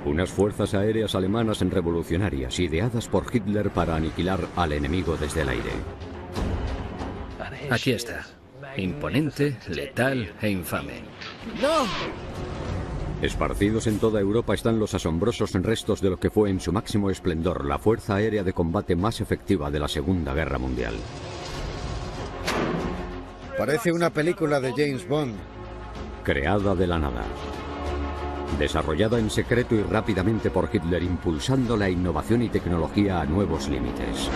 Unas fuerzas aéreas alemanas revolucionarias ideadas por Hitler para aniquilar al enemigo desde el aire. Aquí está. Imponente, letal e infame. ¡No! Esparcidos en toda Europa están los asombrosos restos de lo que fue en su máximo esplendor la fuerza aérea de combate más efectiva de la Segunda Guerra Mundial. Parece una película de James Bond. Creada de la nada. Desarrollada en secreto y rápidamente por Hitler, impulsando la innovación y tecnología a nuevos límites.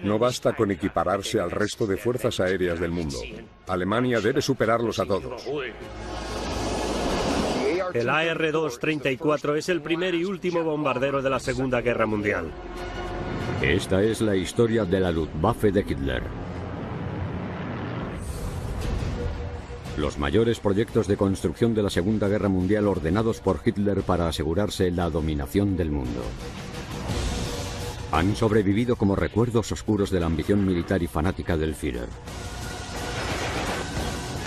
No basta con equipararse al resto de fuerzas aéreas del mundo. Alemania debe superarlos a todos. El AR-234 es el primer y último bombardero de la Segunda Guerra Mundial. Esta es la historia de la Luftwaffe de Hitler. Los mayores proyectos de construcción de la Segunda Guerra Mundial ordenados por Hitler para asegurarse la dominación del mundo. Han sobrevivido como recuerdos oscuros de la ambición militar y fanática del Führer.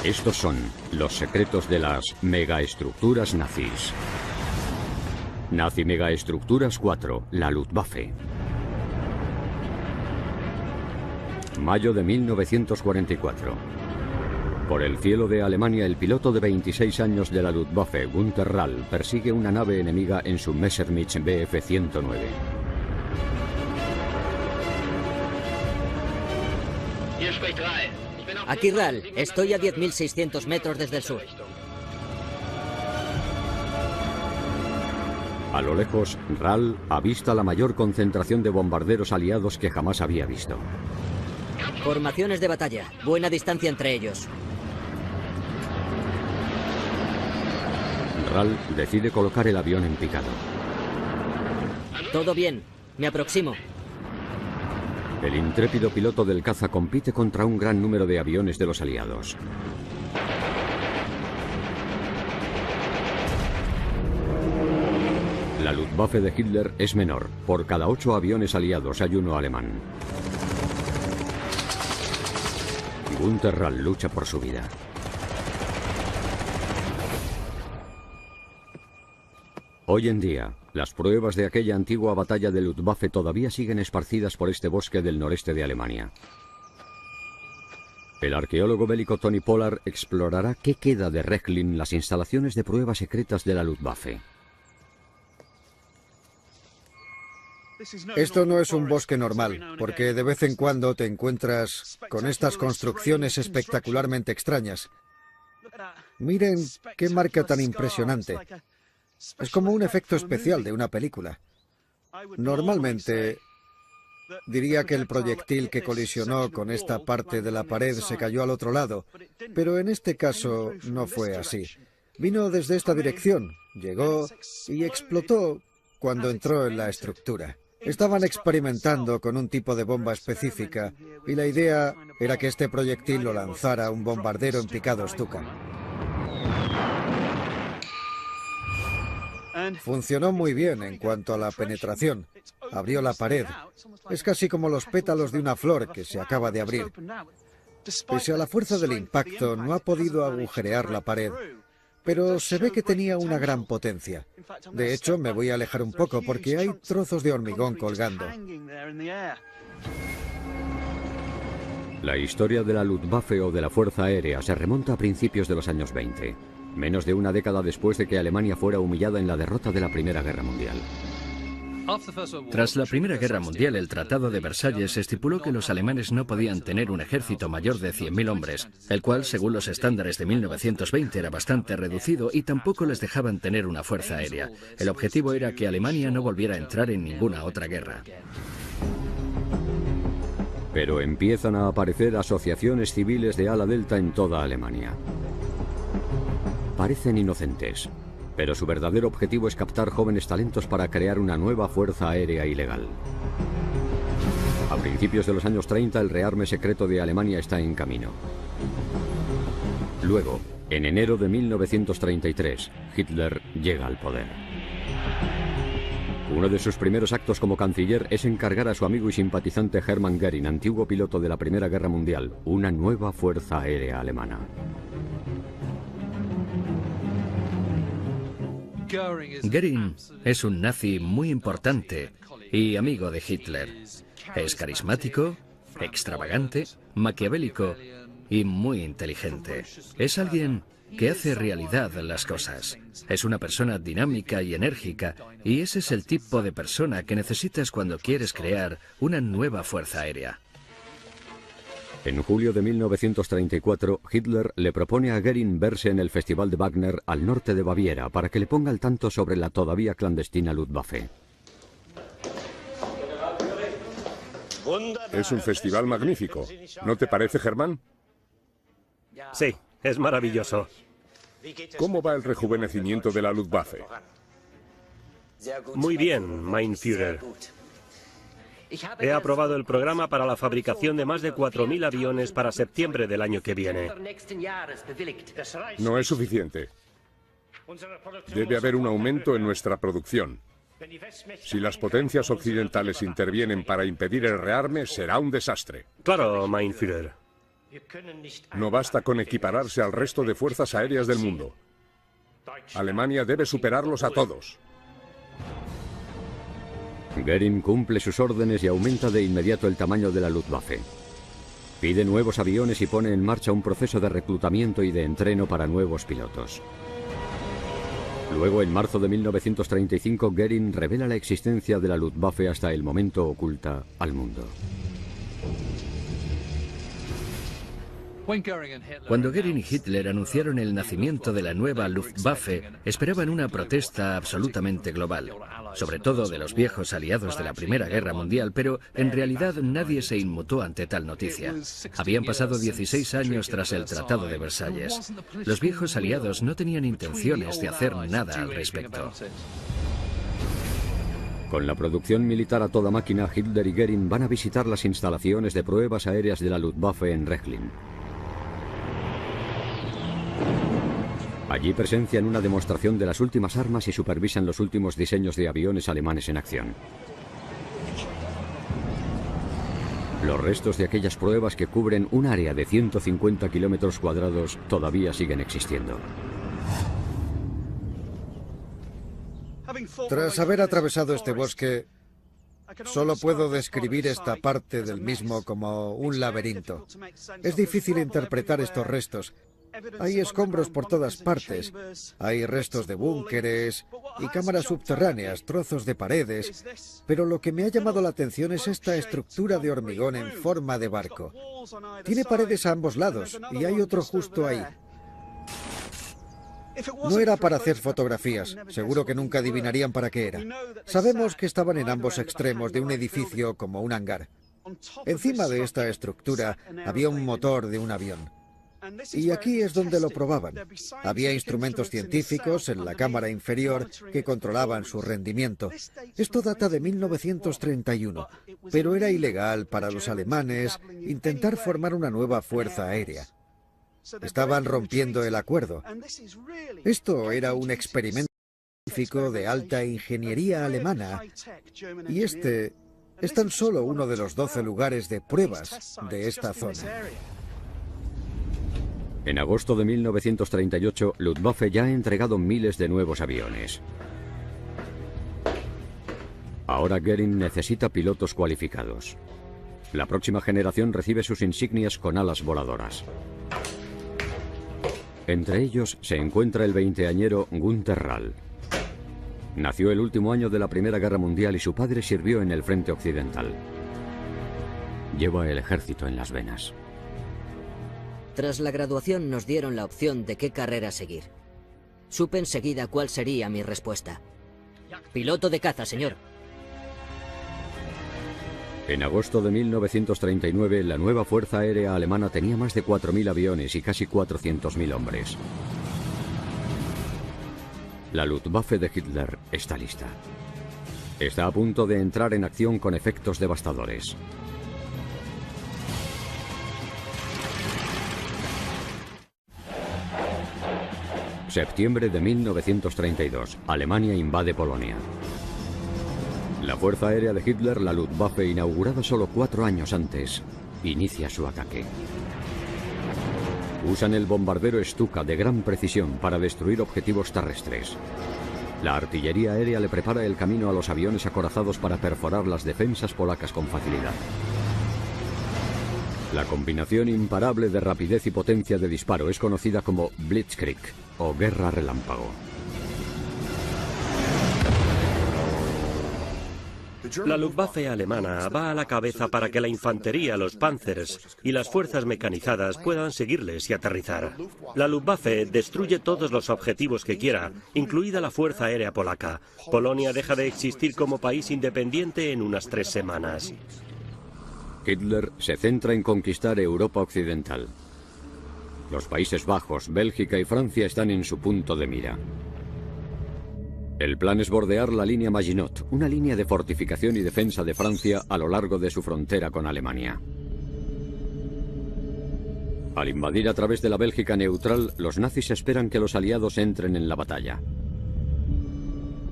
Estos son los secretos de las megaestructuras nazis. Nazi Megaestructuras 4, la Luftwaffe. Mayo de 1944. Por el cielo de Alemania, el piloto de 26 años de la Luftwaffe, Günther Rall, persigue una nave enemiga en su Messerschmitt Bf-109. Aquí Rall, estoy a 10.600 metros desde el sur. A lo lejos, Rall avista la mayor concentración de bombarderos aliados que jamás había visto. Formaciones de batalla, buena distancia entre ellos. Rall decide colocar el avión en picado. Todo bien, me aproximo. El intrépido piloto del caza compite contra un gran número de aviones de los aliados. La Luftwaffe de Hitler es menor. Por cada 8 aviones aliados hay uno alemán. Günther Rall lucha por su vida. Hoy en día, las pruebas de aquella antigua batalla de Luftwaffe todavía siguen esparcidas por este bosque del noreste de Alemania. El arqueólogo bélico Tony Pollard explorará qué queda de Rechlin, las instalaciones de pruebas secretas de la Luftwaffe. Esto no es un bosque normal, porque de vez en cuando te encuentras con estas construcciones espectacularmente extrañas. Miren qué marca tan impresionante. Es como un efecto especial de una película. Normalmente diría que el proyectil que colisionó con esta parte de la pared se cayó al otro lado, pero en este caso no fue así. Vino desde esta dirección, llegó y explotó cuando entró en la estructura. Estaban experimentando con un tipo de bomba específica y la idea era que este proyectil lo lanzara un bombardero en picado Stuka. Funcionó muy bien en cuanto a la penetración. Abrió la pared. Es casi como los pétalos de una flor que se acaba de abrir. Pese a la fuerza del impacto, no ha podido agujerear la pared, pero se ve que tenía una gran potencia. De hecho, me voy a alejar un poco porque hay trozos de hormigón colgando. La historia de la Luftwaffe o de la Fuerza Aérea se remonta a principios de los años 20, menos de una década después de que Alemania fuera humillada en la derrota de la Primera Guerra Mundial. Tras la Primera Guerra Mundial, el Tratado de Versalles estipuló que los alemanes no podían tener un ejército mayor de 100.000 hombres, el cual, según los estándares de 1920, era bastante reducido y tampoco les dejaban tener una fuerza aérea. El objetivo era que Alemania no volviera a entrar en ninguna otra guerra. Pero empiezan a aparecer asociaciones civiles de ala delta en toda Alemania. Parecen inocentes, pero su verdadero objetivo es captar jóvenes talentos para crear una nueva fuerza aérea ilegal. A principios de los años 30, el rearme secreto de Alemania está en camino. Luego, en enero de 1933, Hitler llega al poder. Uno de sus primeros actos como canciller es encargar a su amigo y simpatizante Hermann Göring, antiguo piloto de la Primera Guerra Mundial, una nueva fuerza aérea alemana. Göring es un nazi muy importante y amigo de Hitler. Es carismático, extravagante, maquiavélico y muy inteligente. Es alguien que hace realidad las cosas. Es una persona dinámica y enérgica, y ese es el tipo de persona que necesitas cuando quieres crear una nueva fuerza aérea. En julio de 1934, Hitler le propone a Göring verse en el Festival de Wagner al norte de Baviera para que le ponga al tanto sobre la todavía clandestina Luftwaffe. Es un festival magnífico, ¿no te parece, Germán? Sí, es maravilloso. ¿Cómo va el rejuvenecimiento de la Luftwaffe? Muy bien, mein Führer. He aprobado el programa para la fabricación de más de 4.000 aviones para septiembre del año que viene. No es suficiente. Debe haber un aumento en nuestra producción. Si las potencias occidentales intervienen para impedir el rearme, será un desastre. Claro, mein Führer. No basta con equipararse al resto de fuerzas aéreas del mundo. Alemania debe superarlos a todos. Göring cumple sus órdenes y aumenta de inmediato el tamaño de la Luftwaffe. Pide nuevos aviones y pone en marcha un proceso de reclutamiento y de entreno para nuevos pilotos. Luego, en marzo de 1935, Göring revela la existencia de la Luftwaffe hasta el momento oculta al mundo. Cuando Göring y Hitler anunciaron el nacimiento de la nueva Luftwaffe, esperaban una protesta absolutamente global, sobre todo de los viejos aliados de la Primera Guerra Mundial, pero en realidad nadie se inmutó ante tal noticia. Habían pasado 16 años tras el Tratado de Versalles. Los viejos aliados no tenían intenciones de hacer nada al respecto. Con la producción militar a toda máquina, Hitler y Göring van a visitar las instalaciones de pruebas aéreas de la Luftwaffe en Rechlin. Allí presencian una demostración de las últimas armas y supervisan los últimos diseños de aviones alemanes en acción. Los restos de aquellas pruebas, que cubren un área de 150 kilómetros cuadrados, todavía siguen existiendo. Tras haber atravesado este bosque, solo puedo describir esta parte del mismo como un laberinto. Es difícil interpretar estos restos. Hay escombros por todas partes, hay restos de búnkeres y cámaras subterráneas, trozos de paredes, pero lo que me ha llamado la atención es esta estructura de hormigón en forma de barco. Tiene paredes a ambos lados y hay otro justo ahí. No era para hacer fotografías, seguro que nunca adivinarían para qué era. Sabemos que estaban en ambos extremos de un edificio como un hangar. Encima de esta estructura había un motor de un avión. Y aquí es donde lo probaban. Había instrumentos científicos en la cámara inferior que controlaban su rendimiento. Esto data de 1931, pero era ilegal para los alemanes intentar formar una nueva fuerza aérea. Estaban rompiendo el acuerdo. Esto era un experimento científico de alta ingeniería alemana, y este es tan solo uno de los 12 lugares de pruebas de esta zona. En agosto de 1938, Luftwaffe ya ha entregado miles de nuevos aviones. Ahora Göring necesita pilotos cualificados. La próxima generación recibe sus insignias con alas voladoras. Entre ellos se encuentra el veinteañero Günther Rall. Nació el último año de la Primera Guerra Mundial y su padre sirvió en el frente occidental. Lleva el ejército en las venas. Tras la graduación nos dieron la opción de qué carrera seguir. Supe enseguida cuál sería mi respuesta. Piloto de caza, señor. En agosto de 1939, la nueva Fuerza Aérea Alemana tenía más de 4.000 aviones y casi 400.000 hombres. La Luftwaffe de Hitler está lista. Está a punto de entrar en acción con efectos devastadores. Septiembre de 1932. Alemania invade Polonia. La Fuerza Aérea de Hitler, la Luftwaffe, inaugurada solo 4 años antes, inicia su ataque. Usan el bombardero Stuka de gran precisión para destruir objetivos terrestres. La artillería aérea le prepara el camino a los aviones acorazados para perforar las defensas polacas con facilidad. La combinación imparable de rapidez y potencia de disparo es conocida como Blitzkrieg o guerra relámpago. La Luftwaffe alemana va a la cabeza para que la infantería, los Panzers y las fuerzas mecanizadas puedan seguirles y aterrizar. La Luftwaffe destruye todos los objetivos que quiera, incluida la Fuerza Aérea Polaca. Polonia deja de existir como país independiente en unas 3 semanas. Hitler se centra en conquistar Europa Occidental. Los Países Bajos, Bélgica y Francia están en su punto de mira. El plan es bordear la línea Maginot, una línea de fortificación y defensa de Francia a lo largo de su frontera con Alemania. Al invadir a través de la Bélgica neutral, los nazis esperan que los aliados entren en la batalla.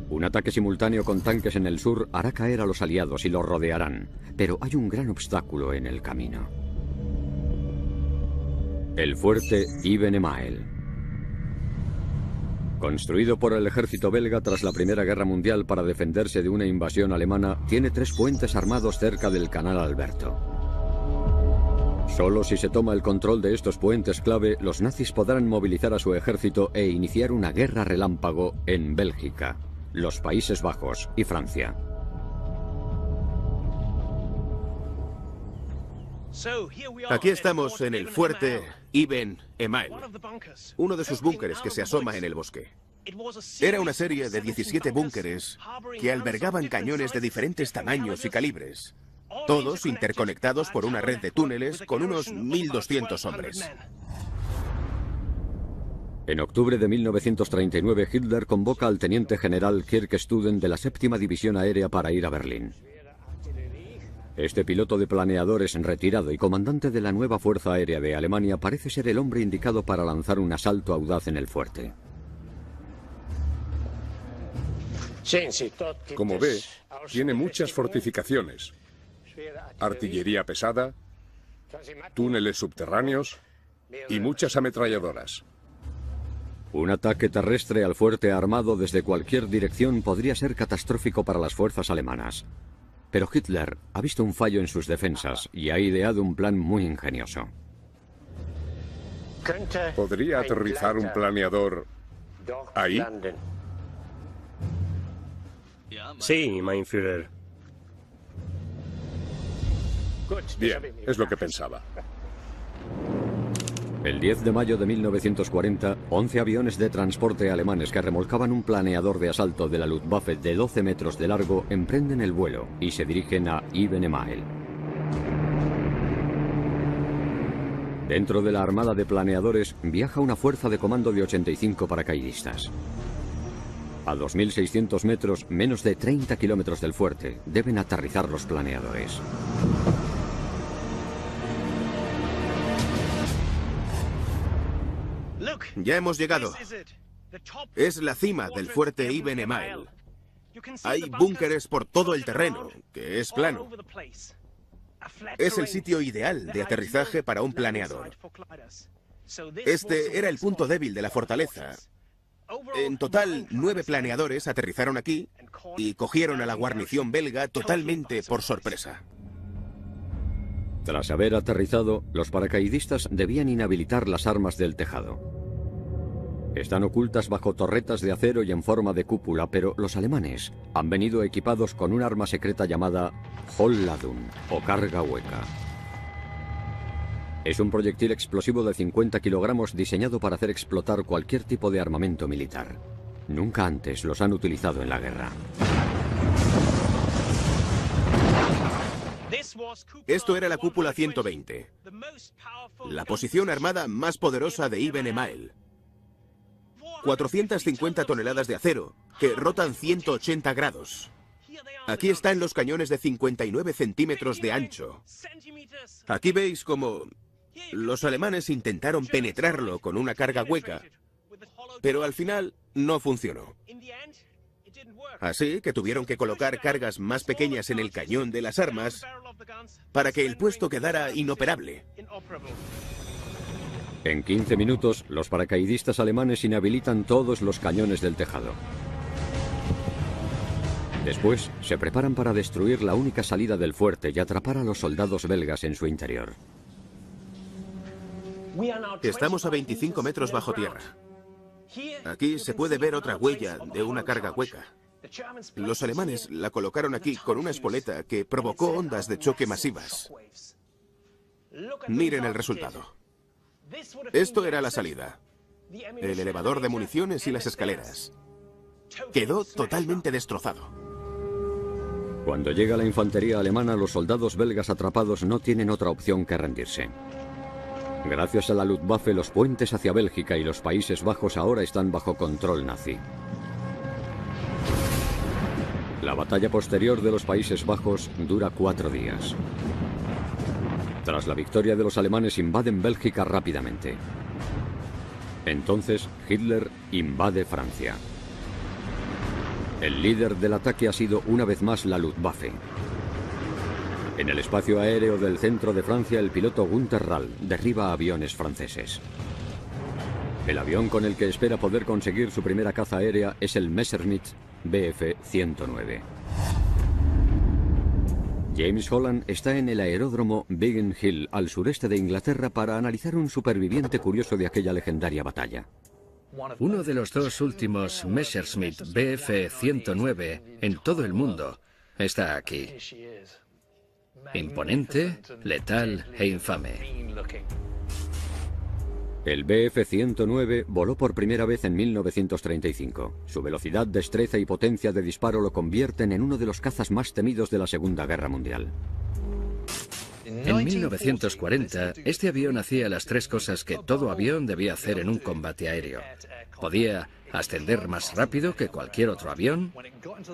Un ataque simultáneo con tanques en el sur hará caer a los aliados y los rodearán, pero hay un gran obstáculo en el camino. El fuerte Ibn Emael. Construido por el ejército belga tras la Primera Guerra Mundial para defenderse de una invasión alemana, tiene 3 puentes armados cerca del Canal Alberto. Solo si se toma el control de estos puentes clave, los nazis podrán movilizar a su ejército e iniciar una guerra relámpago en Bélgica, los Países Bajos y Francia. Aquí estamos en el fuerte Ibn Emael, uno de sus búnkeres que se asoma en el bosque. Era una serie de 17 búnkeres que albergaban cañones de diferentes tamaños y calibres, todos interconectados por una red de túneles con unos 1.200 hombres. En octubre de 1939, Hitler convoca al teniente general Kirk Studen de la 7ª División Aérea para ir a Berlín. Este piloto de planeadores retirado y comandante de la nueva Fuerza Aérea de Alemania parece ser el hombre indicado para lanzar un asalto audaz en el fuerte. Como ve, tiene muchas fortificaciones, artillería pesada, túneles subterráneos y muchas ametralladoras. Un ataque terrestre al fuerte armado desde cualquier dirección podría ser catastrófico para las fuerzas alemanas. Pero Hitler ha visto un fallo en sus defensas y ha ideado un plan muy ingenioso. ¿Podría aterrizar un planeador ahí? Sí, mein Führer. Bien, es lo que pensaba. El 10 de mayo de 1940, 11 aviones de transporte alemanes que remolcaban un planeador de asalto de la Luftwaffe de 12 metros de largo emprenden el vuelo y se dirigen a Ibn Emael. Dentro de la armada de planeadores viaja una fuerza de comando de 85 paracaidistas. A 2.600 metros, menos de 30 kilómetros del fuerte, deben aterrizar los planeadores. Ya hemos llegado. Es la cima del fuerte Ibn Emael. Hay búnkeres por todo el terreno, que es plano. Es el sitio ideal de aterrizaje para un planeador. Este era el punto débil de la fortaleza. En total, 9 planeadores aterrizaron aquí y cogieron a la guarnición belga totalmente por sorpresa. Tras haber aterrizado, los paracaidistas debían inhabilitar las armas del tejado. Están ocultas bajo torretas de acero y en forma de cúpula, pero los alemanes han venido equipados con un arma secreta llamada Hohlladung, o carga hueca. Es un proyectil explosivo de 50 kilogramos diseñado para hacer explotar cualquier tipo de armamento militar. Nunca antes los han utilizado en la guerra. Esto era la cúpula 120, la posición armada más poderosa de Ibn Emael. 450 toneladas de acero, que rotan 180 grados. Aquí están los cañones de 59 centímetros de ancho. Aquí veis cómo los alemanes intentaron penetrarlo con una carga hueca, pero al final no funcionó. Así que tuvieron que colocar cargas más pequeñas en el cañón de las armas para que el puesto quedara inoperable. En 15 minutos, los paracaidistas alemanes inhabilitan todos los cañones del tejado. Después, se preparan para destruir la única salida del fuerte y atrapar a los soldados belgas en su interior. Estamos a 25 metros bajo tierra. Aquí se puede ver otra huella de una carga hueca. Los alemanes la colocaron aquí con una espoleta que provocó ondas de choque masivas. Miren el resultado. Esto era la salida. El elevador de municiones y las escaleras. Quedó totalmente destrozado. Cuando llega la infantería alemana, los soldados belgas atrapados no tienen otra opción que rendirse. Gracias a la Luftwaffe, los puentes hacia Bélgica y los Países Bajos ahora están bajo control nazi. La batalla posterior de los Países Bajos dura 4 días. Tras la victoria de los alemanes, invaden Bélgica rápidamente. Entonces, Hitler invade Francia. El líder del ataque ha sido una vez más la Luftwaffe. En el espacio aéreo del centro de Francia, el piloto Günther Rall derriba aviones franceses. El avión con el que espera poder conseguir su primera caza aérea es el Messerschmitt Bf-109. James Holland está en el aeródromo Biggin Hill, al sureste de Inglaterra, para analizar un superviviente curioso de aquella legendaria batalla. Uno de los 2 últimos Messerschmitt Bf-109 en todo el mundo está aquí. Imponente, letal e infame. El Bf-109 voló por primera vez en 1935. Su velocidad, destreza y potencia de disparo lo convierten en uno de los cazas más temidos de la Segunda Guerra Mundial. En 1940, este avión hacía las 3 cosas que todo avión debía hacer en un combate aéreo. Podía ascender más rápido que cualquier otro avión,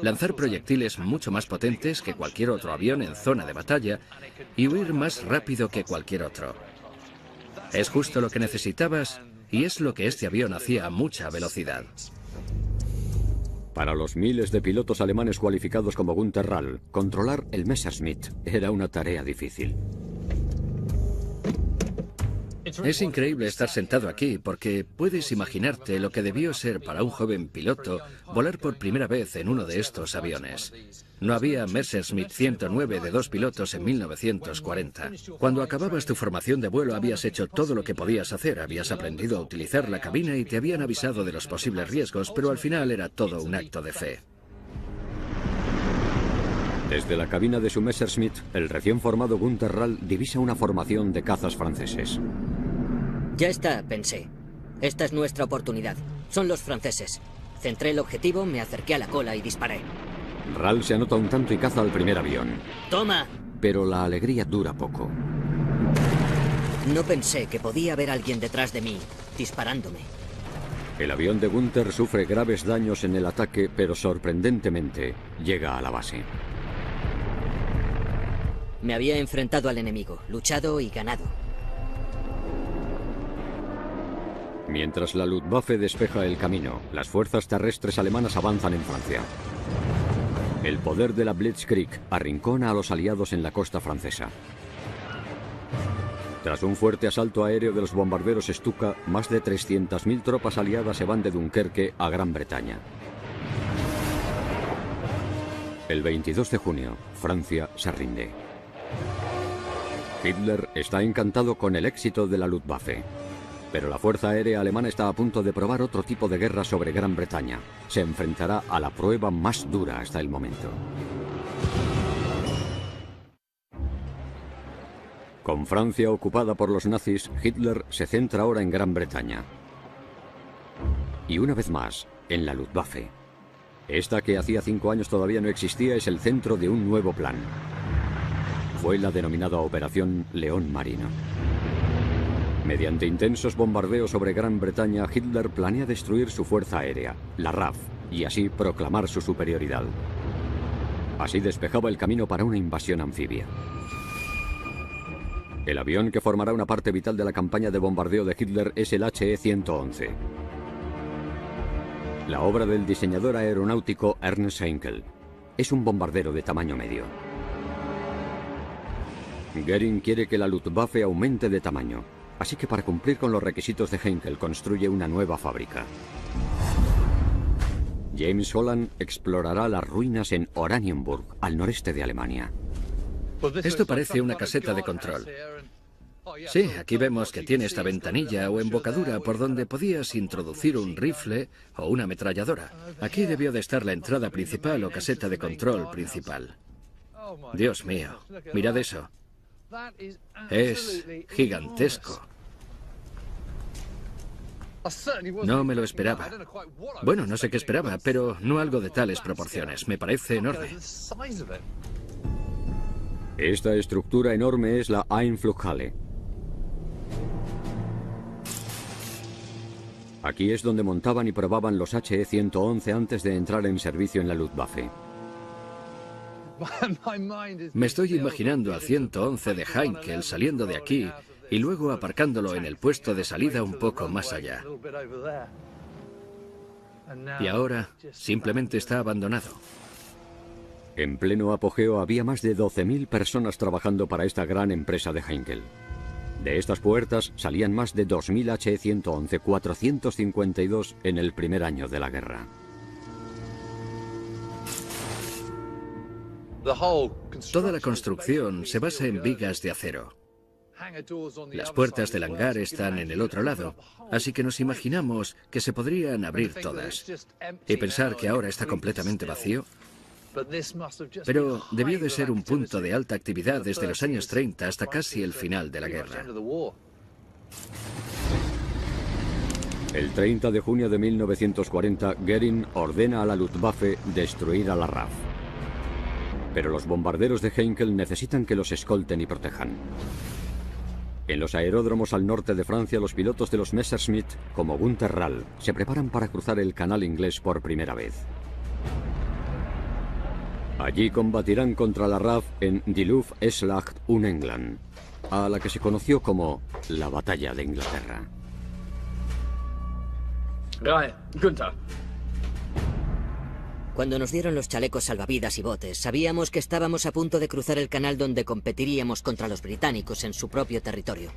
lanzar proyectiles mucho más potentes que cualquier otro avión en zona de batalla y huir más rápido que cualquier otro. Es justo lo que necesitabas y es lo que este avión hacía a mucha velocidad. Para los miles de pilotos alemanes cualificados como Günther Rall, controlar el Messerschmitt era una tarea difícil. Es increíble estar sentado aquí porque puedes imaginarte lo que debió ser para un joven piloto volar por primera vez en uno de estos aviones. No había Messerschmitt 109 de 2 pilotos en 1940. Cuando acababas tu formación de vuelo habías hecho todo lo que podías hacer, habías aprendido a utilizar la cabina y te habían avisado de los posibles riesgos, pero al final era todo un acto de fe. Desde la cabina de su Messerschmitt, el recién formado Günther Rall divisa una formación de cazas franceses. Ya está, pensé. Esta es nuestra oportunidad. Son los franceses. Centré el objetivo, me acerqué a la cola y disparé. Rall se anota un tanto y caza al primer avión. ¡Toma! Pero la alegría dura poco. No pensé que podía haber alguien detrás de mí, disparándome. El avión de Günther sufre graves daños en el ataque, pero sorprendentemente llega a la base. Me había enfrentado al enemigo, luchado y ganado. Mientras la Luftwaffe despeja el camino, las fuerzas terrestres alemanas avanzan en Francia. El poder de la Blitzkrieg arrincona a los aliados en la costa francesa. Tras un fuerte asalto aéreo de los bombarderos Stuka, más de 300.000 tropas aliadas se van de Dunkerque a Gran Bretaña. El 22 de junio, Francia se rinde. Hitler está encantado con el éxito de la Luftwaffe. Pero la Fuerza Aérea Alemana está a punto de probar otro tipo de guerra sobre Gran Bretaña. Se enfrentará a la prueba más dura hasta el momento. Con Francia ocupada por los nazis, Hitler se centra ahora en Gran Bretaña. Y una vez más, en la Luftwaffe. Esta, que hacía 5 años todavía no existía, es el centro de un nuevo plan. Fue la denominada Operación León Marino. Mediante intensos bombardeos sobre Gran Bretaña, Hitler planea destruir su fuerza aérea, la RAF, y así proclamar su superioridad. Así despejaba el camino para una invasión anfibia. El avión que formará una parte vital de la campaña de bombardeo de Hitler es el HE-111. La obra del diseñador aeronáutico Ernst Heinkel. Es un bombardero de tamaño medio. Göring quiere que la Luftwaffe aumente de tamaño. Así que para cumplir con los requisitos de Heinkel construye una nueva fábrica. James Holland explorará las ruinas en Oranienburg, al noreste de Alemania. Esto parece una caseta de control. Sí, aquí vemos que tiene esta ventanilla o embocadura por donde podías introducir un rifle o una ametralladora. Aquí debió de estar la entrada principal o caseta de control principal. Dios mío, mirad eso. Es gigantesco. No me lo esperaba. Bueno, no sé qué esperaba, pero no algo de tales proporciones. Me parece enorme. Esta estructura enorme es la Einflughalle. Aquí es donde montaban y probaban los HE-111 antes de entrar en servicio en la Luftwaffe. Me estoy imaginando al 111 de Heinkel saliendo de aquí y luego aparcándolo en el puesto de salida un poco más allá. Y ahora simplemente está abandonado. En pleno apogeo había más de 12.000 personas trabajando para esta gran empresa de Heinkel. De estas puertas salían más de 2.000 HE-111, 452 en el primer año de la guerra. Toda la construcción se basa en vigas de acero. Las puertas del hangar están en el otro lado, así que nos imaginamos que se podrían abrir todas. Y pensar que ahora está completamente vacío. Pero debió de ser un punto de alta actividad desde los años 30 hasta casi el final de la guerra. El 30 de junio de 1940, Goering ordena a la Luftwaffe destruir a la RAF. Pero los bombarderos de Heinkel necesitan que los escolten y protejan. En los aeródromos al norte de Francia, los pilotos de los Messerschmitt, como Günther Rall, se preparan para cruzar el canal inglés por primera vez. Allí combatirán contra la RAF en Die Luftschlacht um England, a la que se conoció como la Batalla de Inglaterra. Günther. Cuando nos dieron los chalecos salvavidas y botes, sabíamos que estábamos a punto de cruzar el canal donde competiríamos contra los británicos en su propio territorio.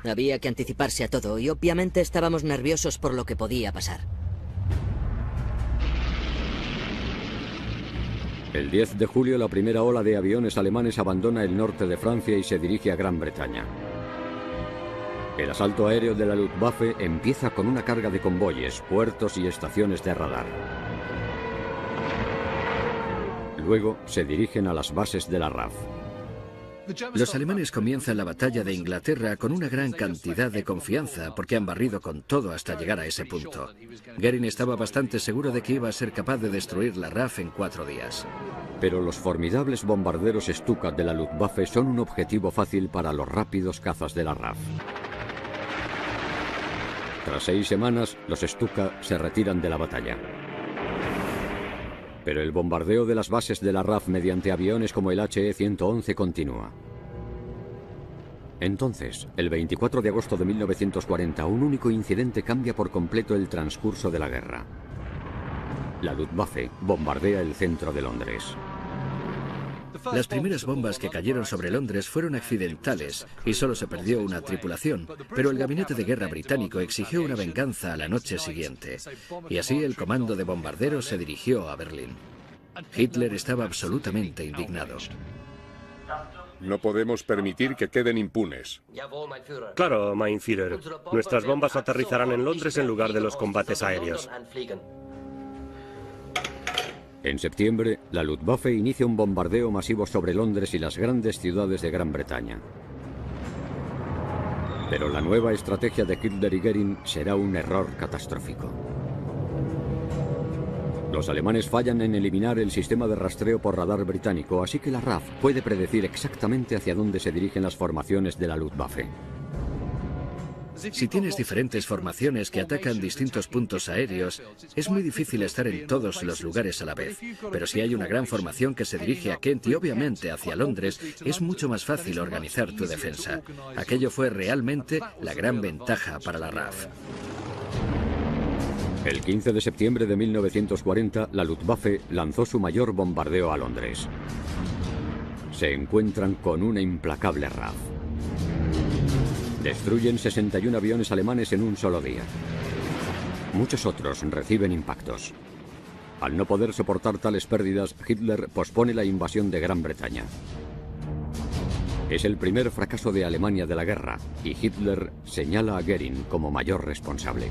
Había que anticiparse a todo y obviamente estábamos nerviosos por lo que podía pasar. El 10 de julio, la primera ola de aviones alemanes abandona el norte de Francia y se dirige a Gran Bretaña. El asalto aéreo de la Luftwaffe empieza con una carga de convoyes, puertos y estaciones de radar. Luego se dirigen a las bases de la RAF. Los alemanes comienzan la batalla de Inglaterra con una gran cantidad de confianza porque han barrido con todo hasta llegar a ese punto. Goering estaba bastante seguro de que iba a ser capaz de destruir la RAF en 4 días. Pero los formidables bombarderos Stuka de la Luftwaffe son un objetivo fácil para los rápidos cazas de la RAF. Tras 6 semanas, los Stuka se retiran de la batalla. Pero el bombardeo de las bases de la RAF mediante aviones como el HE-111 continúa. Entonces, el 24 de agosto de 1940, un único incidente cambia por completo el transcurso de la guerra. La Luftwaffe bombardea el centro de Londres. Las primeras bombas que cayeron sobre Londres fueron accidentales y solo se perdió una tripulación, pero el gabinete de guerra británico exigió una venganza a la noche siguiente, y así el comando de bombarderos se dirigió a Berlín. Hitler estaba absolutamente indignado. No podemos permitir que queden impunes. Claro, mein Führer. Nuestras bombas aterrizarán en Londres en lugar de los combates aéreos. En septiembre, la Luftwaffe inicia un bombardeo masivo sobre Londres y las grandes ciudades de Gran Bretaña. Pero la nueva estrategia de Hitler y Goering será un error catastrófico. Los alemanes fallan en eliminar el sistema de rastreo por radar británico, así que la RAF puede predecir exactamente hacia dónde se dirigen las formaciones de la Luftwaffe. Si tienes diferentes formaciones que atacan distintos puntos aéreos, es muy difícil estar en todos los lugares a la vez. Pero si hay una gran formación que se dirige a Kent y obviamente hacia Londres, es mucho más fácil organizar tu defensa. Aquello fue realmente la gran ventaja para la RAF. El 15 de septiembre de 1940, la Luftwaffe lanzó su mayor bombardeo a Londres. Se encuentran con una implacable RAF. Destruyen 61 aviones alemanes en un solo día. Muchos otros reciben impactos. Al no poder soportar tales pérdidas, Hitler pospone la invasión de Gran Bretaña. Es el primer fracaso de Alemania de la guerra, y Hitler señala a Göring como mayor responsable.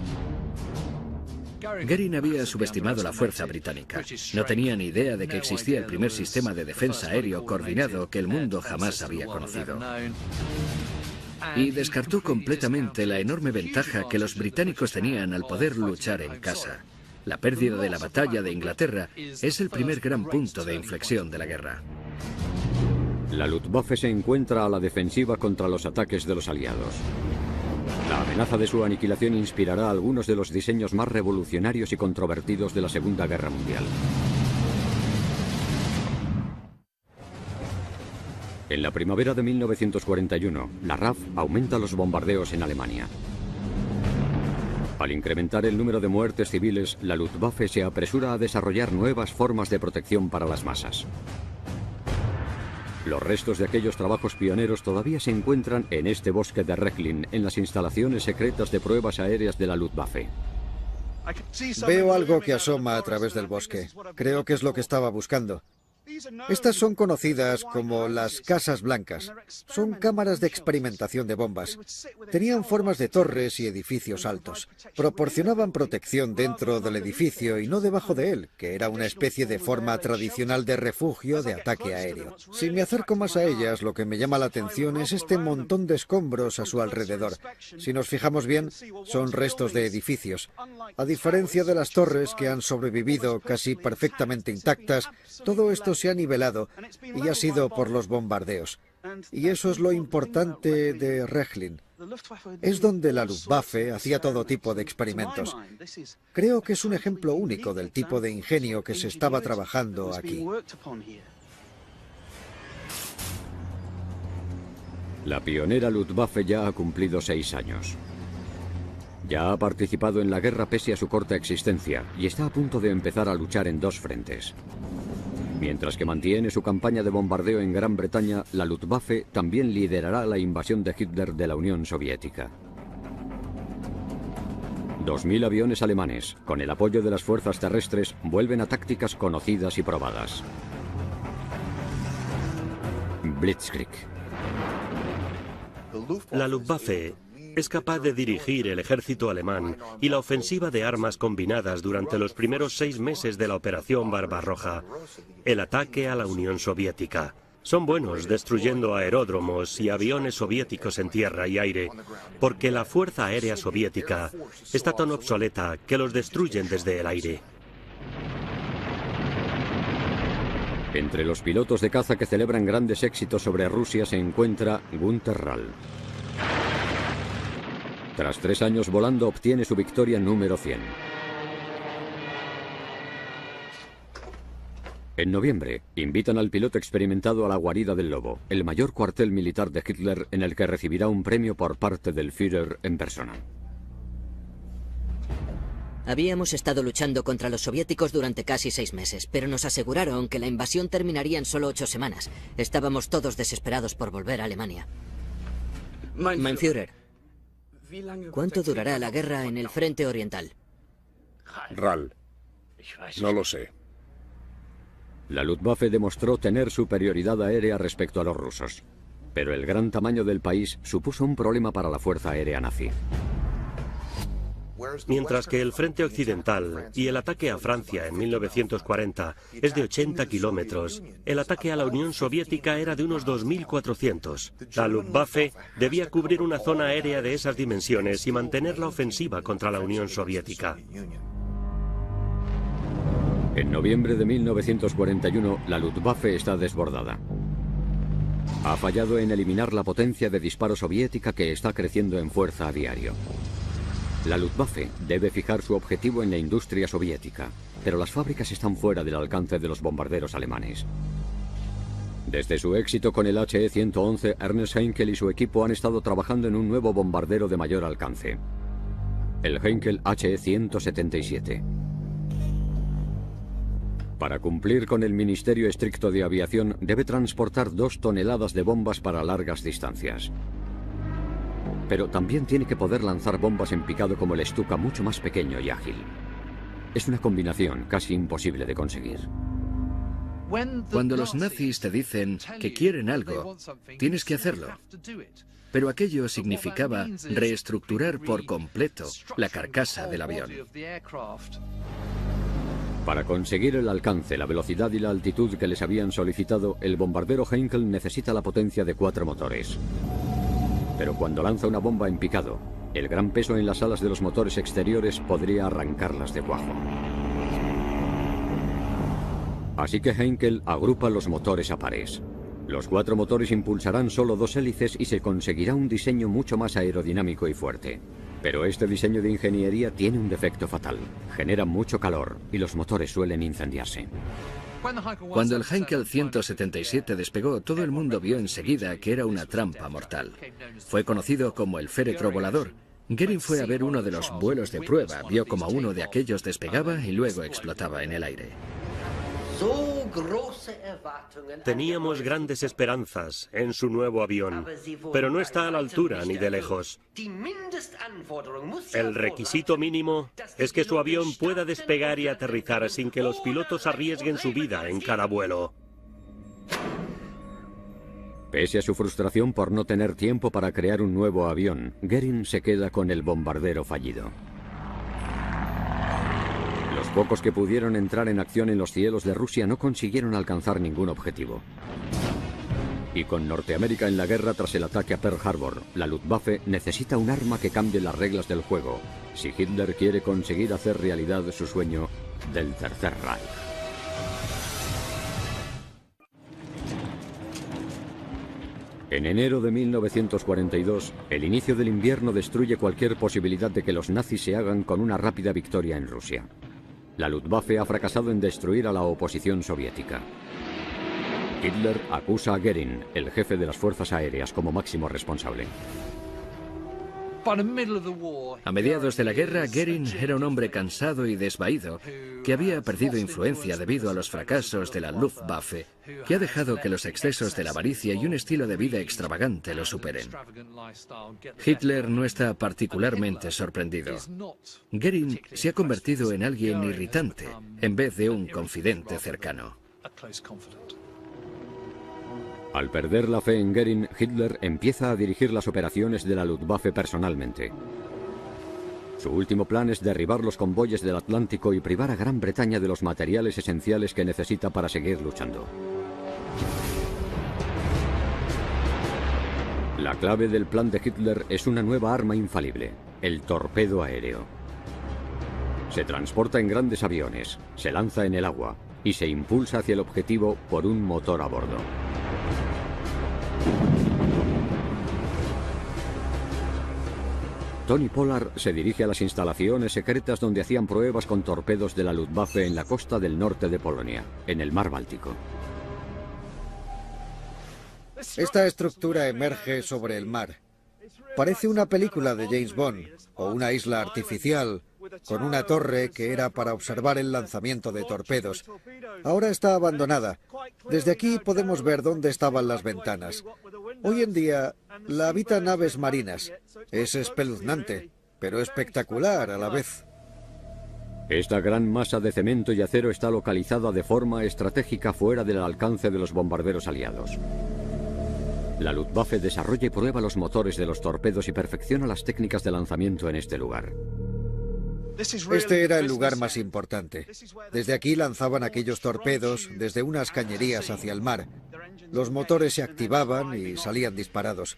Göring había subestimado la fuerza británica. No tenía ni idea de que existía el primer sistema de defensa aéreo coordinado que el mundo jamás había conocido. Y descartó completamente la enorme ventaja que los británicos tenían al poder luchar en casa. La pérdida de la batalla de Inglaterra es el primer gran punto de inflexión de la guerra. La Luftwaffe se encuentra a la defensiva contra los ataques de los aliados. La amenaza de su aniquilación inspirará algunos de los diseños más revolucionarios y controvertidos de la Segunda Guerra Mundial. En la primavera de 1941, la RAF aumenta los bombardeos en Alemania. Al incrementar el número de muertes civiles, la Luftwaffe se apresura a desarrollar nuevas formas de protección para las masas. Los restos de aquellos trabajos pioneros todavía se encuentran en este bosque de Rechlin, en las instalaciones secretas de pruebas aéreas de la Luftwaffe. Veo algo que asoma a través del bosque. Creo que es lo que estaba buscando. Estas son conocidas como las casas blancas. Son cámaras de experimentación de bombas. Tenían formas de torres y edificios altos. Proporcionaban protección dentro del edificio y no debajo de él, que era una especie de forma tradicional de refugio de ataque aéreo. Si me acerco más a ellas, lo que me llama la atención es este montón de escombros a su alrededor. Si nos fijamos bien, son restos de edificios. A diferencia de las torres, que han sobrevivido casi perfectamente intactas, todo esto se ha nivelado y ha sido por los bombardeos. Y eso es lo importante de Rechlin. Es donde la Luftwaffe hacía todo tipo de experimentos. Creo que es un ejemplo único del tipo de ingenio que se estaba trabajando aquí. La pionera Luftwaffe ya ha cumplido 6 años. Ya ha participado en la guerra pese a su corta existencia y está a punto de empezar a luchar en 2 frentes. Mientras que mantiene su campaña de bombardeo en Gran Bretaña, la Luftwaffe también liderará la invasión de Hitler de la Unión Soviética. 2000 aviones alemanes, con el apoyo de las fuerzas terrestres, vuelven a tácticas conocidas y probadas. Blitzkrieg. La Luftwaffe es capaz de dirigir el ejército alemán y la ofensiva de armas combinadas durante los primeros 6 meses de la Operación Barbarroja, el ataque a la Unión Soviética. Son buenos destruyendo aeródromos y aviones soviéticos en tierra y aire, porque la Fuerza Aérea Soviética está tan obsoleta que los destruyen desde el aire. Entre los pilotos de caza que celebran grandes éxitos sobre Rusia se encuentra Günter Rall. Tras 3 años volando, obtiene su victoria número 100. En noviembre, invitan al piloto experimentado a la guarida del Lobo, el mayor cuartel militar de Hitler, en el que recibirá un premio por parte del Führer en persona. Habíamos estado luchando contra los soviéticos durante casi 6 meses, pero nos aseguraron que la invasión terminaría en solo 8 semanas. Estábamos todos desesperados por volver a Alemania. Mein Führer, ¿cuánto durará la guerra en el frente oriental? Rall, no lo sé. La Luftwaffe demostró tener superioridad aérea respecto a los rusos, pero el gran tamaño del país supuso un problema para la fuerza aérea nazi. Mientras que el frente occidental y el ataque a Francia en 1940 es de 80 kilómetros, el ataque a la Unión Soviética era de unos 2.400. La Luftwaffe debía cubrir una zona aérea de esas dimensiones y mantener la ofensiva contra la Unión Soviética. En noviembre de 1941, la Luftwaffe está desbordada. Ha fallado en eliminar la potencia de disparo soviética que está creciendo en fuerza a diario. La Luftwaffe debe fijar su objetivo en la industria soviética, pero las fábricas están fuera del alcance de los bombarderos alemanes. Desde su éxito con el HE-111, Ernst Heinkel y su equipo han estado trabajando en un nuevo bombardero de mayor alcance, el Heinkel HE-177. Para cumplir con el Ministerio Estricto de Aviación, debe transportar 2 toneladas de bombas para largas distancias. Pero también tiene que poder lanzar bombas en picado como el Stuka, mucho más pequeño y ágil. Es una combinación casi imposible de conseguir. Cuando los nazis te dicen que quieren algo, tienes que hacerlo. Pero aquello significaba reestructurar por completo la carcasa del avión. Para conseguir el alcance, la velocidad y la altitud que les habían solicitado, el bombardero Heinkel necesita la potencia de 4 motores. Pero cuando lanza una bomba en picado, el gran peso en las alas de los motores exteriores podría arrancarlas de cuajo. Así que Heinkel agrupa los motores a pares. Los 4 motores impulsarán solo 2 hélices y se conseguirá un diseño mucho más aerodinámico y fuerte. Pero este diseño de ingeniería tiene un defecto fatal. Genera mucho calor y los motores suelen incendiarse. Cuando el Heinkel 177 despegó, todo el mundo vio enseguida que era una trampa mortal. Fue conocido como el féretro volador. Goering fue a ver uno de los vuelos de prueba, vio como uno de aquellos despegaba y luego explotaba en el aire. Teníamos grandes esperanzas en su nuevo avión, pero no está a la altura ni de lejos. El requisito mínimo es que su avión pueda despegar y aterrizar sin que los pilotos arriesguen su vida en cada vuelo. Pese a su frustración por no tener tiempo para crear un nuevo avión, Goering se queda con el bombardero fallido. Los pocos que pudieron entrar en acción en los cielos de Rusia no consiguieron alcanzar ningún objetivo. Y con Norteamérica en la guerra tras el ataque a Pearl Harbor, la Luftwaffe necesita un arma que cambie las reglas del juego, si Hitler quiere conseguir hacer realidad su sueño del Tercer Reich. En enero de 1942, el inicio del invierno destruye cualquier posibilidad de que los nazis se hagan con una rápida victoria en Rusia. La Luftwaffe ha fracasado en destruir a la oposición soviética. Hitler acusa a Goering, el jefe de las fuerzas aéreas, como máximo responsable. A mediados de la guerra, Goering era un hombre cansado y desvaído, que había perdido influencia debido a los fracasos de la Luftwaffe, que ha dejado que los excesos de la avaricia y un estilo de vida extravagante lo superen. Hitler no está particularmente sorprendido. Goering se ha convertido en alguien irritante, en vez de un confidente cercano. Al perder la fe en Goering, Hitler empieza a dirigir las operaciones de la Luftwaffe personalmente. Su último plan es derribar los convoyes del Atlántico y privar a Gran Bretaña de los materiales esenciales que necesita para seguir luchando. La clave del plan de Hitler es una nueva arma infalible, el torpedo aéreo. Se transporta en grandes aviones, se lanza en el agua y se impulsa hacia el objetivo por un motor a bordo. Tony Pollard se dirige a las instalaciones secretas donde hacían pruebas con torpedos de la Luftwaffe en la costa del norte de Polonia, en el mar Báltico. Esta estructura emerge sobre el mar. Parece una película de James Bond o una isla artificial con una torre que era para observar el lanzamiento de torpedos. Ahora está abandonada. Desde aquí podemos ver dónde estaban las ventanas. Hoy en día la habitan aves marinas. Es espeluznante, pero espectacular a la vez. Esta gran masa de cemento y acero está localizada de forma estratégica fuera del alcance de los bombarderos aliados. La Luftwaffe desarrolla y prueba los motores de los torpedos y perfecciona las técnicas de lanzamiento en este lugar. Este era el lugar más importante. Desde aquí lanzaban aquellos torpedos desde unas cañerías hacia el mar. Los motores se activaban y salían disparados.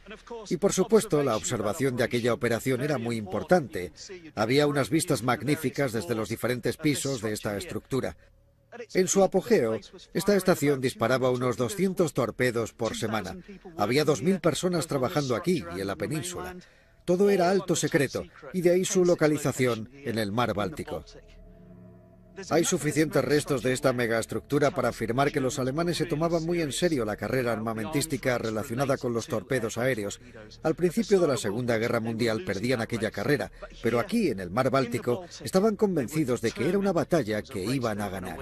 Y por supuesto, la observación de aquella operación era muy importante. Había unas vistas magníficas desde los diferentes pisos de esta estructura. En su apogeo, esta estación disparaba unos 200 torpedos por semana. Había 2000 personas trabajando aquí y en la península. Todo era alto secreto, y de ahí su localización en el mar Báltico. Hay suficientes restos de esta megaestructura para afirmar que los alemanes se tomaban muy en serio la carrera armamentística relacionada con los torpedos aéreos. Al principio de la Segunda Guerra Mundial perdían aquella carrera, pero aquí, en el mar Báltico, estaban convencidos de que era una batalla que iban a ganar.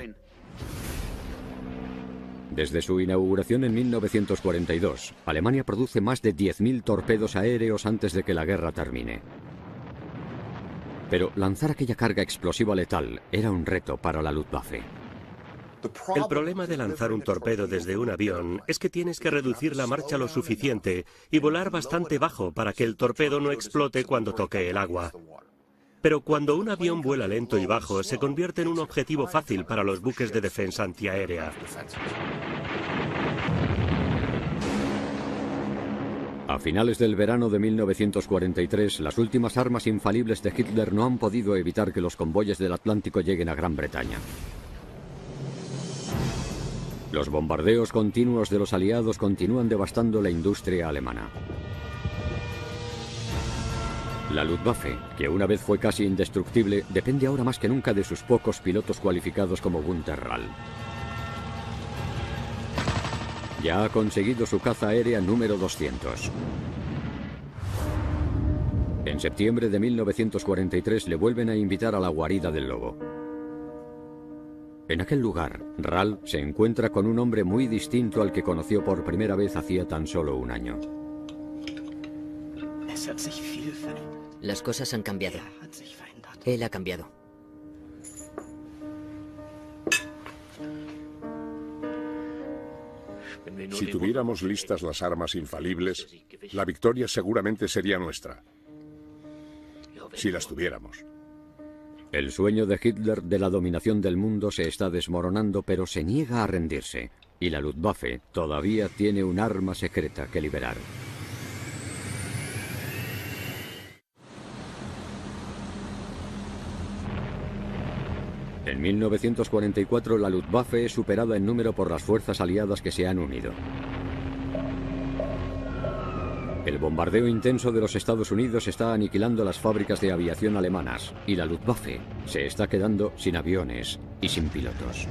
Desde su inauguración en 1942, Alemania produce más de 10.000 torpedos aéreos antes de que la guerra termine. Pero lanzar aquella carga explosiva letal era un reto para la Luftwaffe. El problema de lanzar un torpedo desde un avión es que tienes que reducir la marcha lo suficiente y volar bastante bajo para que el torpedo no explote cuando toque el agua. Pero cuando un avión vuela lento y bajo, se convierte en un objetivo fácil para los buques de defensa antiaérea. A finales del verano de 1943, las últimas armas infalibles de Hitler no han podido evitar que los convoyes del Atlántico lleguen a Gran Bretaña. Los bombardeos continuos de los aliados continúan devastando la industria alemana. La Luftwaffe, que una vez fue casi indestructible, depende ahora más que nunca de sus pocos pilotos cualificados como Günter Rall. Ya ha conseguido su caza aérea número 200. En septiembre de 1943 le vuelven a invitar a la guarida del lobo. En aquel lugar, Rall se encuentra con un hombre muy distinto al que conoció por primera vez hacía tan solo un año. Las cosas han cambiado. Él ha cambiado. Si tuviéramos listas las armas infalibles, la victoria seguramente sería nuestra. Si las tuviéramos. El sueño de Hitler de la dominación del mundo se está desmoronando, pero se niega a rendirse. Y la Luftwaffe todavía tiene un arma secreta que liberar. En 1944 la Luftwaffe es superada en número por las fuerzas aliadas que se han unido. El bombardeo intenso de los Estados Unidos está aniquilando las fábricas de aviación alemanas y la Luftwaffe se está quedando sin aviones y sin pilotos.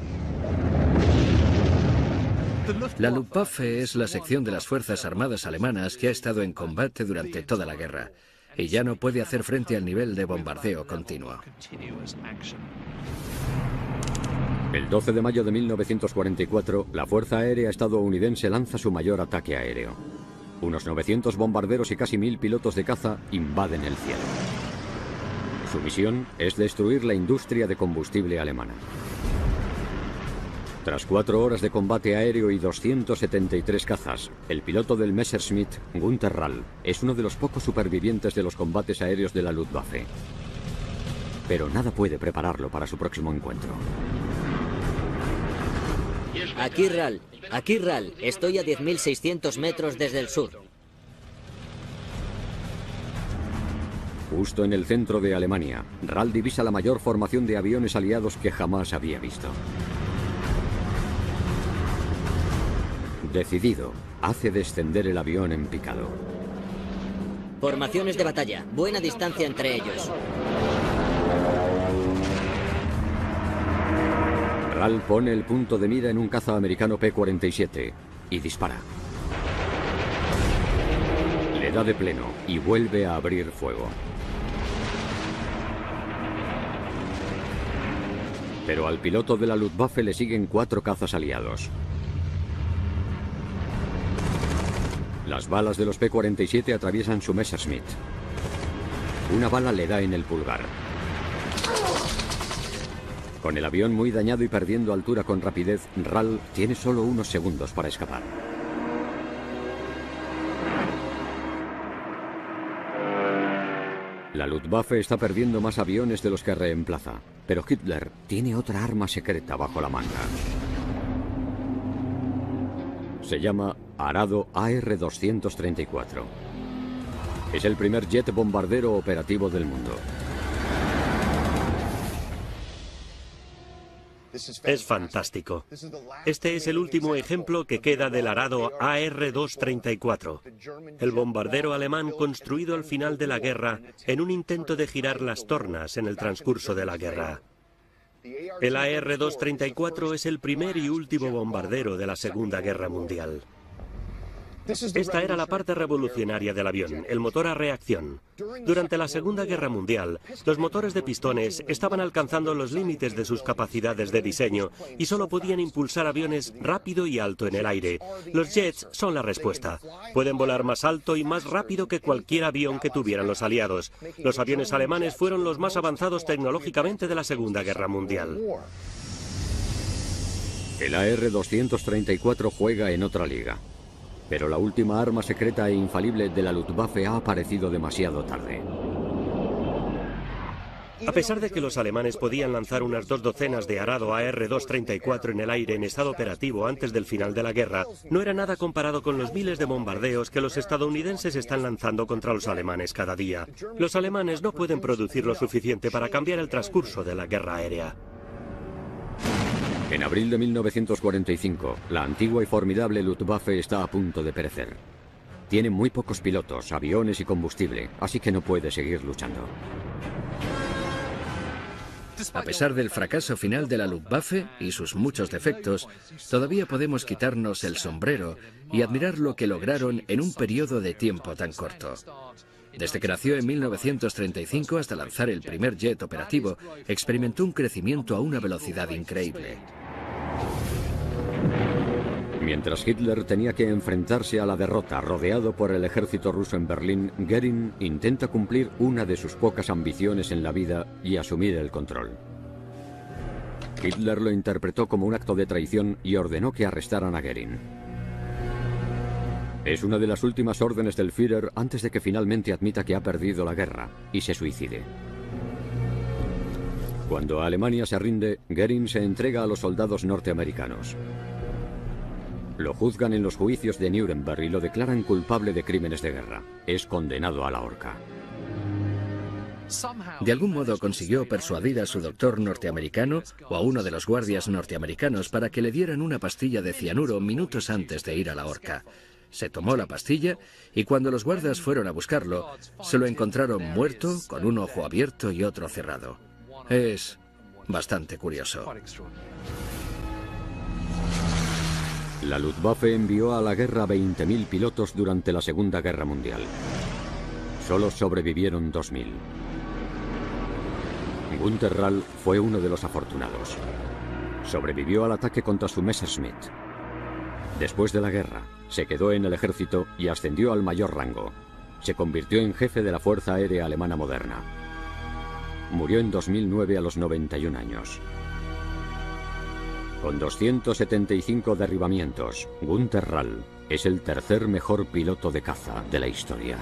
La Luftwaffe es la sección de las Fuerzas Armadas alemanas que ha estado en combate durante toda la guerra y ya no puede hacer frente al nivel de bombardeo continuo. El 12 de mayo de 1944, la Fuerza Aérea estadounidense lanza su mayor ataque aéreo. Unos 900 bombarderos y casi 1000 pilotos de caza invaden el cielo. Su misión es destruir la industria de combustible alemana. Tras 4 horas de combate aéreo y 273 cazas, el piloto del Messerschmitt, Günter Rall, es uno de los pocos supervivientes de los combates aéreos de la Luftwaffe. Pero nada puede prepararlo para su próximo encuentro. Aquí Rall, estoy a 10.600 metros desde el sur. Justo en el centro de Alemania, Rall divisa la mayor formación de aviones aliados que jamás había visto. Decidido, hace descender el avión en picado. Formaciones de batalla, buena distancia entre ellos. Rall pone el punto de mira en un caza americano P-47 y dispara. Le da de pleno y vuelve a abrir fuego. Pero al piloto de la Luftwaffe le siguen 4 cazas aliados. Las balas de los P-47 atraviesan su Messerschmitt. Una bala le da en el pulgar. Con el avión muy dañado y perdiendo altura con rapidez, Rall tiene solo unos segundos para escapar. La Luftwaffe está perdiendo más aviones de los que reemplaza, pero Hitler tiene otra arma secreta bajo la manga. Se llama Arado AR-234. Es el primer jet bombardero operativo del mundo. Es fantástico. Este es el último ejemplo que queda del Arado AR-234, el bombardero alemán construido al final de la guerra en un intento de girar las tornas en el transcurso de la guerra. El AR-234 es el primer y último bombardero de la Segunda Guerra Mundial. Esta era la parte revolucionaria del avión, el motor a reacción. Durante la Segunda Guerra Mundial, los motores de pistones estaban alcanzando los límites de sus capacidades de diseño y solo podían impulsar aviones rápido y alto en el aire. Los jets son la respuesta. Pueden volar más alto y más rápido que cualquier avión que tuvieran los aliados. Los aviones alemanes fueron los más avanzados tecnológicamente de la Segunda Guerra Mundial. El AR-234 juega en otra liga. Pero la última arma secreta e infalible de la Luftwaffe ha aparecido demasiado tarde. A pesar de que los alemanes podían lanzar unas 2 docenas de arado AR-234 en el aire en estado operativo antes del final de la guerra, no era nada comparado con los miles de bombardeos que los estadounidenses están lanzando contra los alemanes cada día. Los alemanes no pueden producir lo suficiente para cambiar el transcurso de la guerra aérea. En abril de 1945, la antigua y formidable Luftwaffe está a punto de perecer. Tiene muy pocos pilotos, aviones y combustible, así que no puede seguir luchando. A pesar del fracaso final de la Luftwaffe y sus muchos defectos, todavía podemos quitarnos el sombrero y admirar lo que lograron en un periodo de tiempo tan corto. Desde que nació en 1935 hasta lanzar el primer jet operativo, experimentó un crecimiento a una velocidad increíble. Mientras Hitler tenía que enfrentarse a la derrota rodeado por el ejército ruso en Berlín, Göring intenta cumplir una de sus pocas ambiciones en la vida y asumir el control. Hitler lo interpretó como un acto de traición y ordenó que arrestaran a Göring. Es una de las últimas órdenes del Führer antes de que finalmente admita que ha perdido la guerra y se suicide. Cuando Alemania se rinde, Göring se entrega a los soldados norteamericanos. Lo juzgan en los juicios de Nuremberg y lo declaran culpable de crímenes de guerra. Es condenado a la horca. De algún modo consiguió persuadir a su doctor norteamericano o a uno de los guardias norteamericanos para que le dieran una pastilla de cianuro minutos antes de ir a la horca. Se tomó la pastilla y cuando los guardas fueron a buscarlo, se lo encontraron muerto, con un ojo abierto y otro cerrado. Es bastante curioso. La Luftwaffe envió a la guerra 20.000 pilotos durante la Segunda Guerra Mundial. Solo sobrevivieron 2.000. Günter Rall fue uno de los afortunados. Sobrevivió al ataque contra su Messerschmitt. Después de la guerra, se quedó en el ejército y ascendió al mayor rango. Se convirtió en jefe de la Fuerza Aérea Alemana moderna. Murió en 2009 a los 91 años. Con 275 derribamientos, Günter Rall es el tercer mejor piloto de caza de la historia.